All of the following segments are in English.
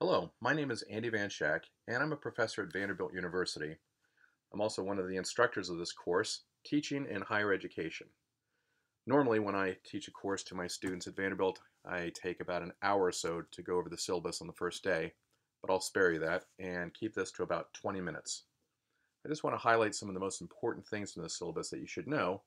Hello, my name is Andy Van Schack, and I'm a professor at Vanderbilt University. I'm also one of the instructors of this course, Teaching in Higher Education. Normally, when I teach a course to my students at Vanderbilt, I take about an hour or so to go over the syllabus on the first day, but I'll spare you that and keep this to about 20 minutes. I just want to highlight some of the most important things from the syllabus that you should know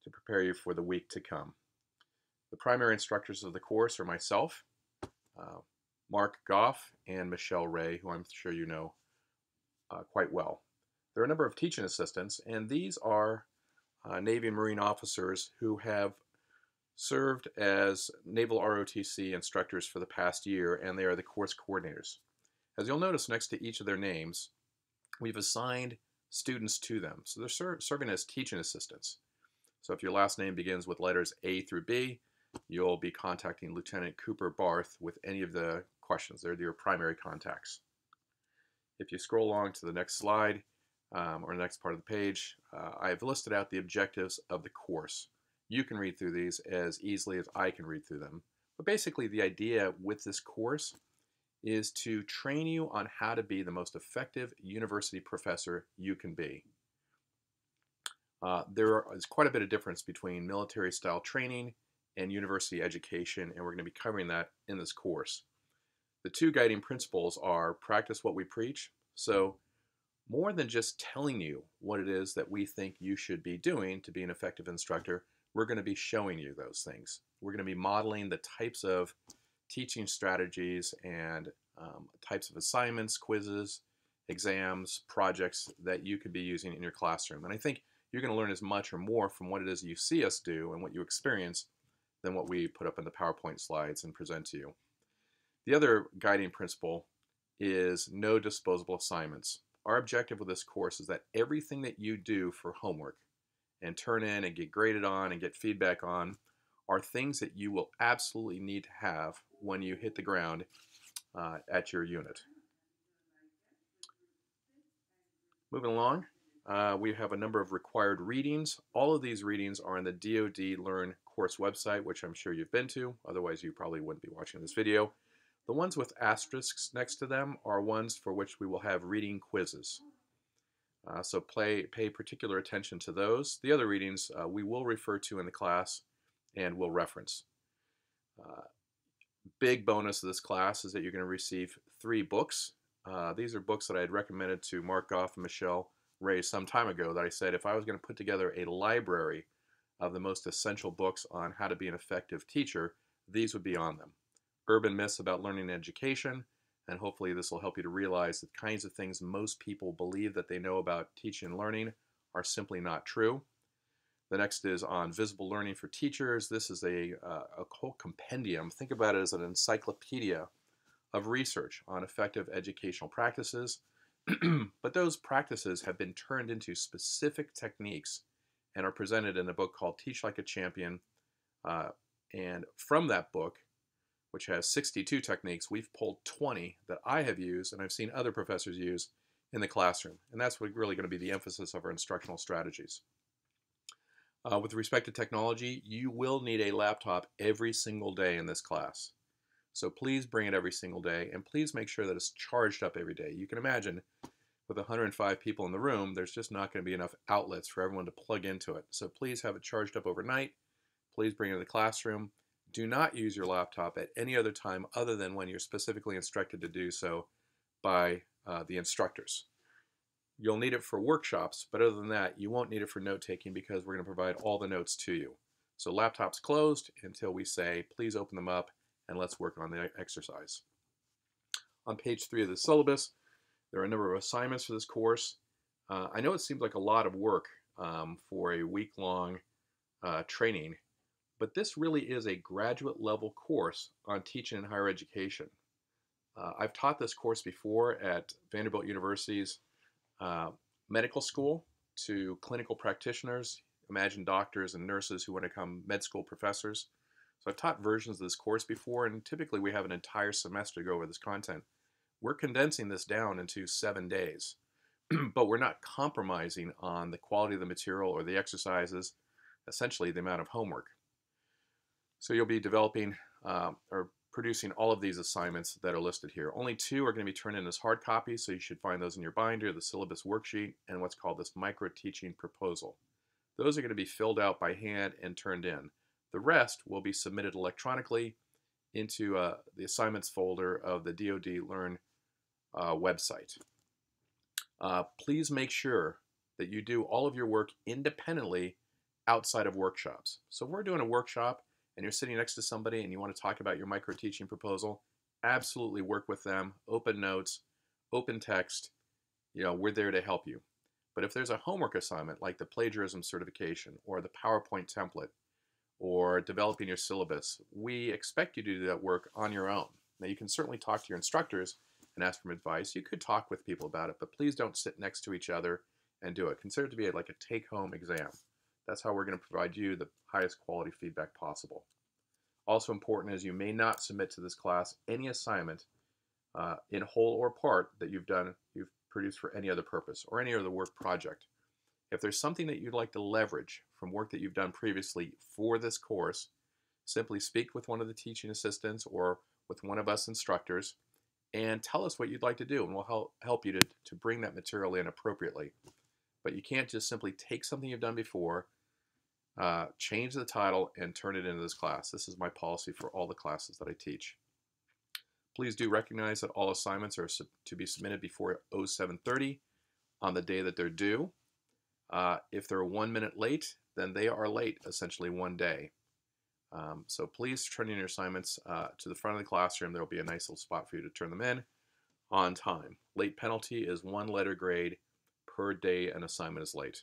to prepare you for the week to come. The primary instructors of the course are myself, uh, Mark Goff, and Michelle Ray, who I'm sure you know quite well. There are a number of teaching assistants, and these are Navy and Marine officers who have served as Naval ROTC instructors for the past year, and they are the course coordinators. As you'll notice next to each of their names, we've assigned students to them. So they're serving as teaching assistants. So if your last name begins with letters A through B, you'll be contacting Lieutenant Cooper Barth with any of the questions. They're your primary contacts. If you scroll along to the next slide or the next part of the page, I've listed out the objectives of the course. You can read through these as easily as I can read through them. But basically the idea with this course is to train you on how to be the most effective university professor you can be. There is quite a bit of difference between military style training and university education, and we're going to be covering that in this course. The two guiding principles are practice what we preach. So more than just telling you what it is that we think you should be doing to be an effective instructor, we're going to be showing you those things. We're going to be modeling the types of teaching strategies and types of assignments, quizzes, exams, projects that you could be using in your classroom. And I think you're going to learn as much or more from what it is you see us do and what you experience than what we put up in the PowerPoint slides and present to you. The other guiding principle is no disposable assignments. Our objective with this course is that everything that you do for homework and turn in and get graded on and get feedback on are things that you will absolutely need to have when you hit the ground at your unit. Moving along, we have a number of required readings. All of these readings are on the DoD Learn course website, which I'm sure you've been to. Otherwise, you probably wouldn't be watching this video. The ones with asterisks next to them are ones for which we will have reading quizzes. So pay particular attention to those. The other readings we will refer to in the class and will reference. Big bonus of this class is that you're going to receive 3 books. These are books that I had recommended to Mark Goff and Michelle Ray some time ago that I said if I was going to put together a library of the most essential books on how to be an effective teacher, these would be on them. Urban Myths About Learning and Education, and hopefully this will help you to realize the kinds of things most people believe that they know about teaching and learning are simply not true. The next is on visible learning for teachers. This is a whole compendium. Think about it as an encyclopedia of research on effective educational practices. But those practices have been turned into specific techniques and are presented in a book called Teach Like a Champion. And from that book, which has 62 techniques, we've pulled 20 that I have used and I've seen other professors use in the classroom. And that's really going to be the emphasis of our instructional strategies. With respect to technology, you will need a laptop every single day in this class. So please bring it every single day, and please make sure that it's charged up every day. You can imagine with 105 people in the room, there's just not going to be enough outlets for everyone to plug into it. So please have it charged up overnight. Please bring it to the classroom. Do not use your laptop at any other time other than when you're specifically instructed to do so by the instructors. You'll need it for workshops, but other than that, you won't need it for note-taking because we're going to provide all the notes to you. So laptops closed until we say, please open them up and let's work on the exercise. On page 3 of the syllabus, there are a number of assignments for this course. I know it seems like a lot of work for a week-long training, but this really is a graduate level course on teaching in higher education. I've taught this course before at Vanderbilt University's medical school to clinical practitioners. Imagine doctors and nurses who want to become med school professors. So I've taught versions of this course before, and typically we have an entire semester to go over this content. We're condensing this down into 7 days, but we're not compromising on the quality of the material or the exercises, essentially the amount of homework. So you'll be developing or producing all of these assignments that are listed here. Only 2 are going to be turned in as hard copies, so you should find those in your binder, the syllabus worksheet, and what's called this micro-teaching proposal. Those are going to be filled out by hand and turned in. The rest will be submitted electronically into the assignments folder of the DoD Learn website. Please make sure that you do all of your work independently outside of workshops. So if we're doing a workshop and you're sitting next to somebody and you want to talk about your micro-teaching proposal, absolutely work with them, open notes, open text, we're there to help you. But if there's a homework assignment like the plagiarism certification or the PowerPoint template or developing your syllabus, we expect you to do that work on your own. Now you can certainly talk to your instructors and ask for advice. You could talk with people about it, but please don't sit next to each other and do it. Consider it to be like a take-home exam. That's how we're going to provide you the highest quality feedback possible. Also important is you may not submit to this class any assignment in whole or part that you've produced for any other purpose or any other work project. If there's something that you'd like to leverage from work that you've done previously for this course, simply speak with one of the teaching assistants or with one of us instructors and tell us what you'd like to do, and we'll help you to bring that material in appropriately. But you can't just simply take something you've done before, change the title, and turn it into this class. This is my policy for all the classes that I teach. Please do recognize that all assignments are to be submitted before 07:30 on the day that they're due. If they're 1 minute late, then they are late, essentially 1 day. So please turn in your assignments to the front of the classroom. There will be a nice little spot for you to turn them in on time. Late penalty is 1 letter grade per day an assignment is late.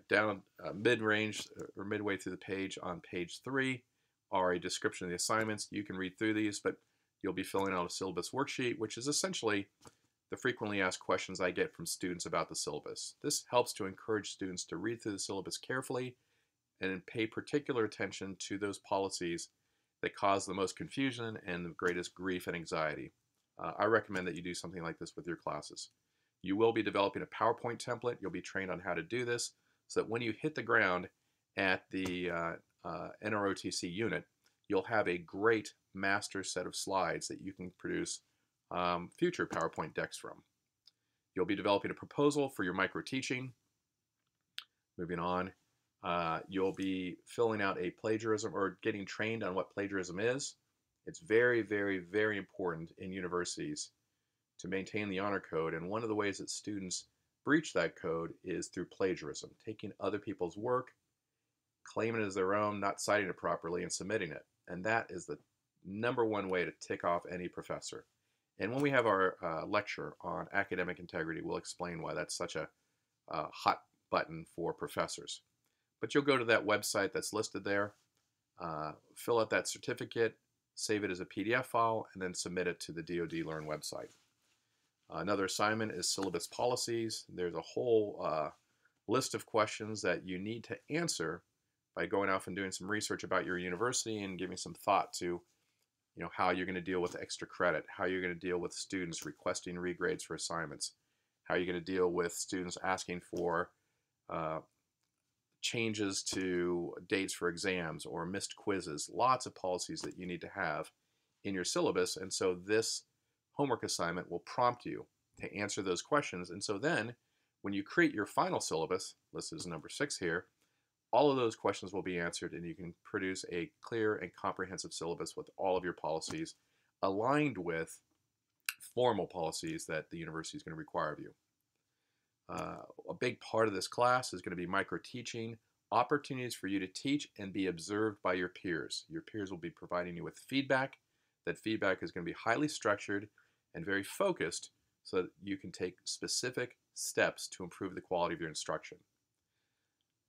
Down mid-range or midway through the page on page 3 are a description of the assignments. You can read through these, but you'll be filling out a syllabus worksheet, which is essentially the frequently asked questions I get from students about the syllabus. This helps to encourage students to read through the syllabus carefully and pay particular attention to those policies that cause the most confusion and the greatest grief and anxiety. I recommend that you do something like this with your classes. You will be developing a PowerPoint template. You'll be trained on how to do this so that when you hit the ground at the NROTC unit, you'll have a great master set of slides that you can produce future PowerPoint decks from. You'll be developing a proposal for your micro-teaching. Moving on, you'll be filling out a plagiarism or getting trained on what plagiarism is. It's very, very, very important in universities to maintain the honor code, and one of the ways that students breach that code is through plagiarism, taking other people's work, claiming it as their own, not citing it properly, and submitting it. And that is the #1 way to tick off any professor. And when we have our lecture on academic integrity, we'll explain why that's such a hot button for professors. But you'll go to that website that's listed there, fill out that certificate, save it as a PDF file, and then submit it to the DoD Learn website. Another assignment is syllabus policies. There's a whole list of questions that you need to answer by going off and doing some research about your university and giving some thought to how you're going to deal with extra credit, how you're going to deal with students requesting regrades for assignments, how you're going to deal with students asking for changes to dates for exams or missed quizzes. Lots of policies that you need to have in your syllabus, and so this homework assignment will prompt you to answer those questions. And so then when you create your final syllabus, listed as number 6 here, all of those questions will be answered, and you can produce a clear and comprehensive syllabus with all of your policies aligned with formal policies that the university is going to require of you. A big part of this class is going to be micro-teaching, opportunities for you to teach and be observed by your peers. Your peers will be providing you with feedback. That feedback is going to be highly structured and very focused so that you can take specific steps to improve the quality of your instruction.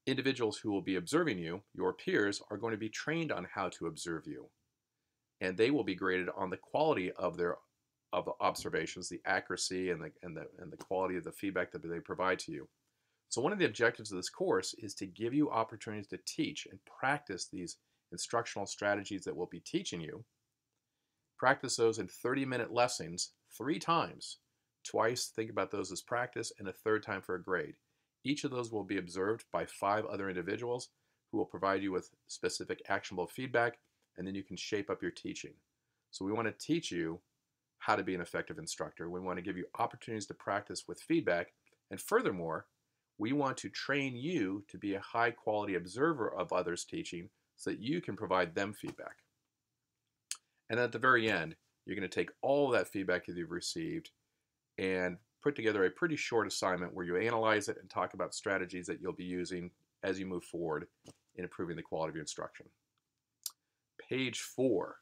Individuals who will be observing you, your peers, are going to be trained on how to observe you, and they will be graded on the quality of the observations, the accuracy, and the quality of the feedback that they provide to you. So one of the objectives of this course is to give you opportunities to teach and practice these instructional strategies that we'll be teaching you. Practice those in 30-minute lessons 3 times. Twice, think about those as practice, and a 3rd time for a grade. Each of those will be observed by 5 other individuals who will provide you with specific actionable feedback and then you can shape up your teaching. So we want to teach you how to be an effective instructor. We want to give you opportunities to practice with feedback. And furthermore, we want to train you to be a high quality observer of others' teaching so that you can provide them feedback. And at the very end, you're going to take all of that feedback that you've received and put together a pretty short assignment where you analyze it and talk about strategies that you'll be using as you move forward in improving the quality of your instruction. Page 4.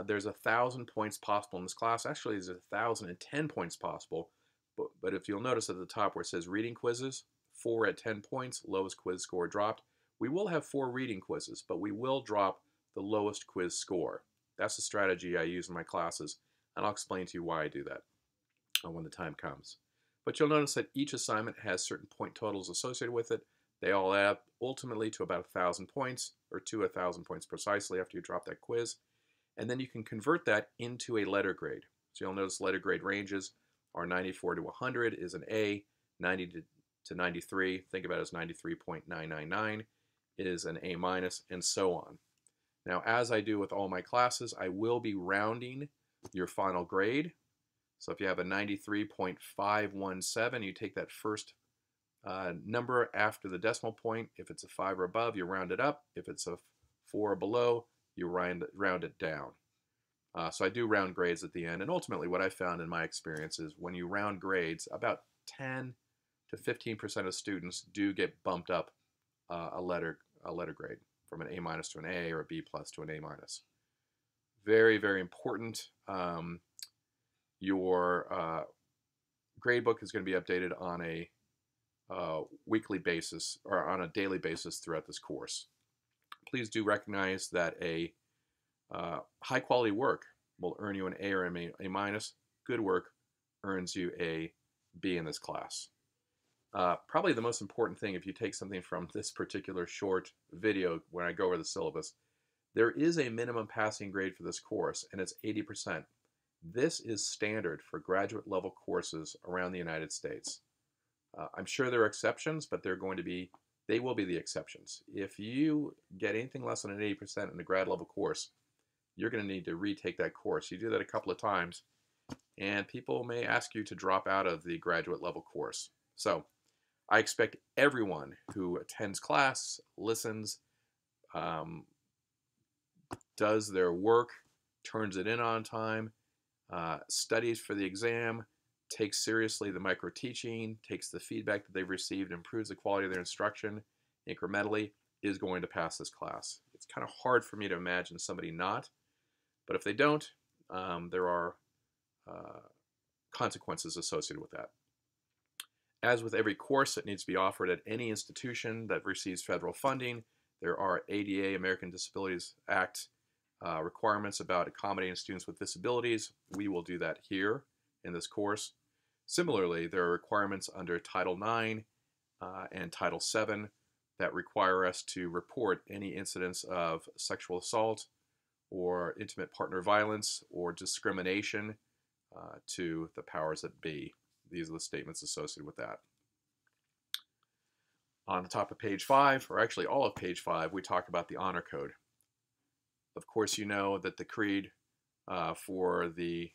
There's 1,000 points possible in this class. Actually, there's 1,010 points possible. But if you'll notice at the top where it says reading quizzes, 4 at 10 points, lowest quiz score dropped. We will have 4 reading quizzes, but we will drop the lowest quiz score. That's the strategy I use in my classes, and I'll explain to you why I do that when the time comes. But you'll notice that each assignment has certain point totals associated with it. They all add up ultimately to about 1,000 points, or to 1,000 points precisely after you drop that quiz. And then you can convert that into a letter grade. So you'll notice letter grade ranges are 94 to 100 is an A, 90 to 93, think about it as 93.999 is an A minus, and so on. Now, as I do with all my classes, I will be rounding your final grade. So if you have a 93.517, you take that first number after the decimal point. If it's a 5 or above, you round it up. If it's a 4 or below, you round it down. So I do round grades at the end. And ultimately, what I found in my experience is when you round grades, about 10 to 15% of students do get bumped up a letter grade from an A minus to an A or a B plus to an A minus. Very, very important. Your grade book is going to be updated on a weekly basis or on a daily basis throughout this course. Please do recognize that a high quality work will earn you an A or A minus. Good work earns you a B in this class. Probably the most important thing, if you take something from this particular short video when I go over the syllabus, there is a minimum passing grade for this course, and it's 80%. This is standard for graduate level courses around the United States. I'm sure there are exceptions, but they will be the exceptions. If you get anything less than an 80% in a grad level course, you're going to need to retake that course. You do that a couple of times, and people may ask you to drop out of the graduate level course. So I expect everyone who attends class, listens, does their work, turns it in on time, studies for the exam, takes seriously the micro teaching, takes the feedback that they've received, improves the quality of their instruction incrementally, is going to pass this class. It's kind of hard for me to imagine somebody not, but if they don't, there are consequences associated with that. As with every course that needs to be offered at any institution that receives federal funding, there are ADA, American Disabilities Act, requirements about accommodating students with disabilities. We will do that here in this course. Similarly, there are requirements under Title IX and Title VII that require us to report any incidents of sexual assault or intimate partner violence or discrimination to the powers that be. These are the statements associated with that. On the top of page 5, or actually all of page 5, we talk about the honor code. Of course, you know that the creed for the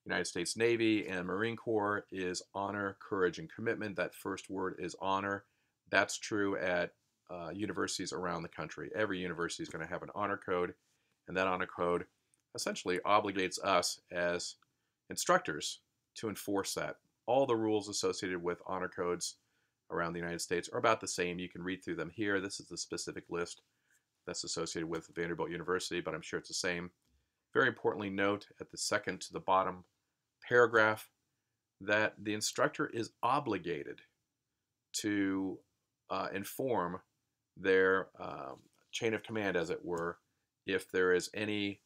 United States Navy and Marine Corps is honor, courage, and commitment. That first word is honor. That's true at universities around the country. Every university is going to have an honor code, and that honor code essentially obligates us as instructors to enforce that. All the rules associated with honor codes around the United States are about the same. You can read through them here. This is the specific list that's associated with Vanderbilt University, but I'm sure it's the same. Very importantly, note at the second to the bottom paragraph that the instructor is obligated to inform their chain of command, as it were, if there is any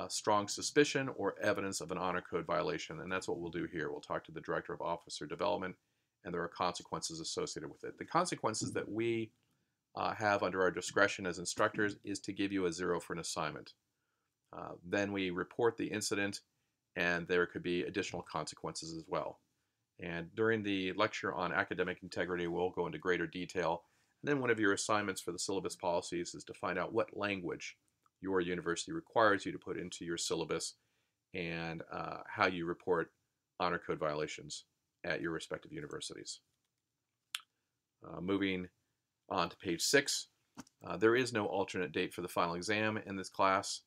strong suspicion or evidence of an honor code violation. And that's what we'll do here. We'll talk to the Director of Officer Development, and there are consequences associated with it. The consequences that we have under our discretion as instructors is to give you a 0 for an assignment. Then we report the incident, and there could be additional consequences as well. And during the lecture on academic integrity, we'll go into greater detail. And then one of your assignments for the syllabus policies is to find out what language your university requires you to put into your syllabus and how you report honor code violations at your respective universities. Moving on to page 6, there is no alternate date for the final exam in this class.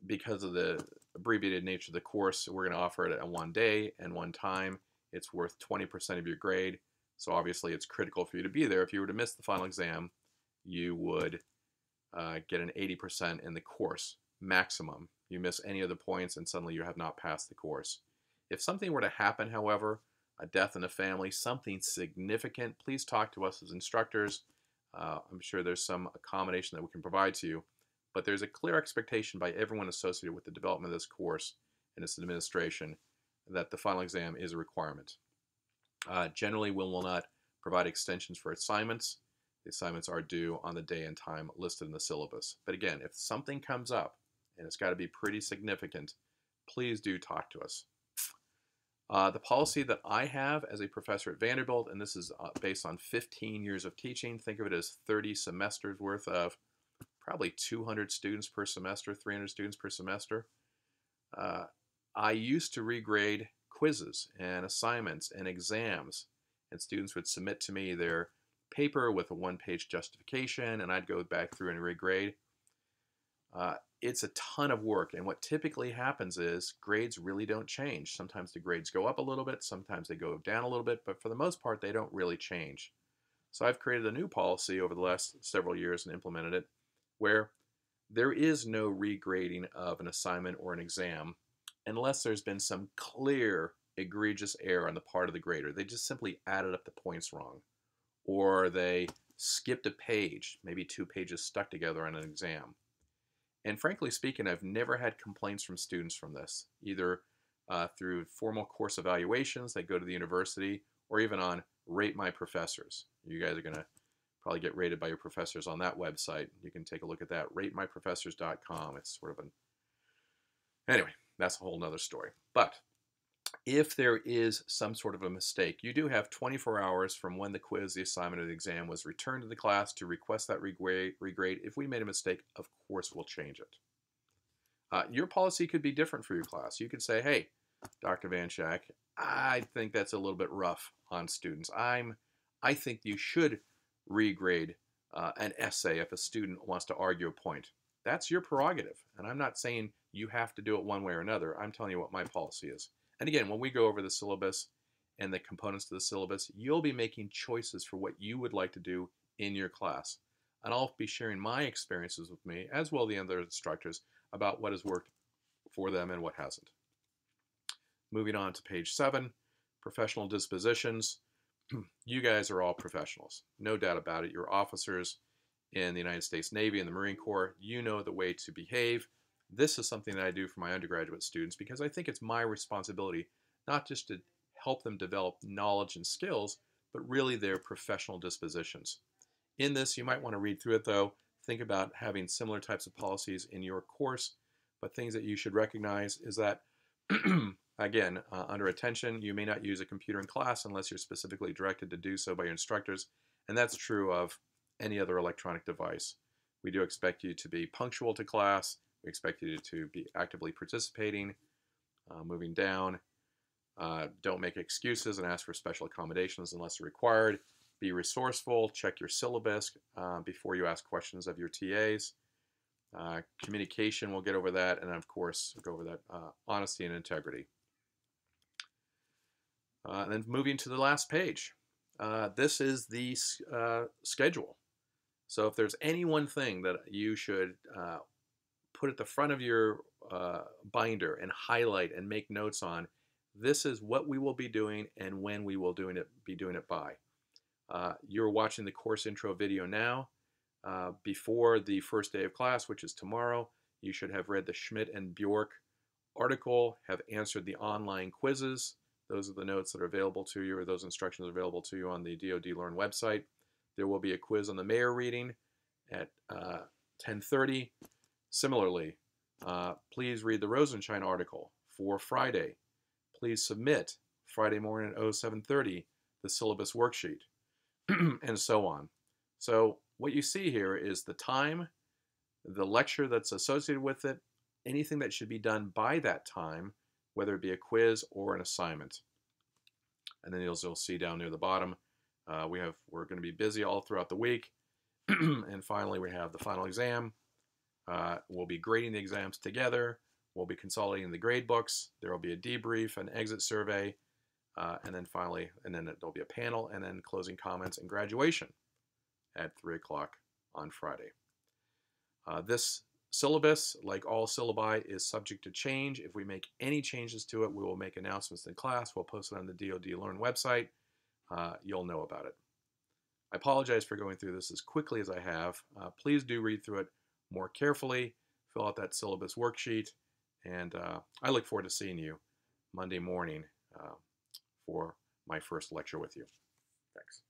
Because of the abbreviated nature of the course, we're going to offer it at one day and one time. It's worth 20% of your grade, so obviously it's critical for you to be there. If you were to miss the final exam, you would get an 80% in the course maximum. You miss any of the points and suddenly you have not passed the course. If something were to happen, however, a death in a family, something significant, please talk to us as instructors. I'm sure there's some accommodation that we can provide to you, but there's a clear expectation by everyone associated with the development of this course and its administration that the final exam is a requirement. Generally, we will not provide extensions for assignments. The assignments are due on the day and time listed in the syllabus. But again, if something comes up, and it's got to be pretty significant, please do talk to us. The policy that I have as a professor at Vanderbilt, and this is based on 15 years of teaching, think of it as 30 semesters worth of probably 200 students per semester, 300 students per semester. I used to regrade quizzes and assignments and exams, and students would submit to me their paper with a one-page justification, and I'd go back through and regrade. It's a ton of work, and what typically happens is grades really don't change. Sometimes the grades go up a little bit, sometimes they go down a little bit, but for the most part they don't really change. So I've created a new policy over the last several years and implemented it where there is no regrading of an assignment or an exam unless there's been some clear egregious error on the part of the grader. They just simply added up the points wrong, or they skipped a page, maybe 2 pages stuck together on an exam. And frankly speaking, I've never had complaints from students from this, either through formal course evaluations that go to the university or even on Rate My Professors. You guys are going to probably get rated by your professors on that website. You can take a look at that, ratemyprofessors.com. It's sort of an... Anyway, that's a whole nother story. But if there is some sort of a mistake, you do have 24 hours from when the quiz, the assignment, or the exam was returned to the class to request that regrade. If we made a mistake, of course we'll change it. Your policy could be different for your class. You could say, hey, Dr. Van Schack, I think that's a little bit rough on students. I think you should regrade an essay if a student wants to argue a point. That's your prerogative, and I'm not saying you have to do it one way or another. I'm telling you what my policy is. And again, when we go over the syllabus and the components of the syllabus, you'll be making choices for what you would like to do in your class. And I'll be sharing my experiences with me, as well as the other instructors, about what has worked for them and what hasn't. Moving on to page 7, professional dispositions. You guys are all professionals, no doubt about it. You're officers in the United States Navy and the Marine Corps. You know the way to behave. This is something that I do for my undergraduate students because I think it's my responsibility not just to help them develop knowledge and skills, but really their professional dispositions. In this, you might want to read through it though. Think about having similar types of policies in your course, but things that you should recognize is that, again, under attention, you may not use a computer in class unless you're specifically directed to do so by your instructors, and that's true of any other electronic device. We do expect you to be punctual to class. We expect you to be actively participating. Moving down, don't make excuses and ask for special accommodations unless required. Be resourceful. Check your syllabus before you ask questions of your TAs. Communication, we'll get over that. And of course, go over that honesty and integrity. And then moving to the last page. This is the schedule. So if there's any one thing that you should put at the front of your binder and highlight and make notes on, this is what we will be doing and when we will be doing it by. You're watching the course intro video now. Before the first day of class, which is tomorrow, you should have read the Schmidt and Bjork article, have answered the online quizzes. Those are the notes that are available to you, or those instructions are available to you on the DoD Learn website. There will be a quiz on the Mayor reading at 10:30. Similarly, please read the Rosenshine article for Friday. Please submit Friday morning at 07:30 the syllabus worksheet, and so on. So what you see here is the time the lecture that's associated with it, anything that should be done by that time, whether it be a quiz or an assignment. And then you'll see down near the bottom, we're going to be busy all throughout the week. And finally, we have the final exam. We'll be grading the exams together. We'll be consolidating the grade books. There will be a debrief, an exit survey, and then finally, there'll be a panel, and then closing comments and graduation at 3 o'clock on Friday. This syllabus, like all syllabi, is subject to change. If we make any changes to it, we will make announcements in class. We'll post it on the DoD Learn website. You'll know about it. I apologize for going through this as quickly as I have. Please do read through it more carefully, fill out that syllabus worksheet, and I look forward to seeing you Monday morning for my first lecture with you. Thanks.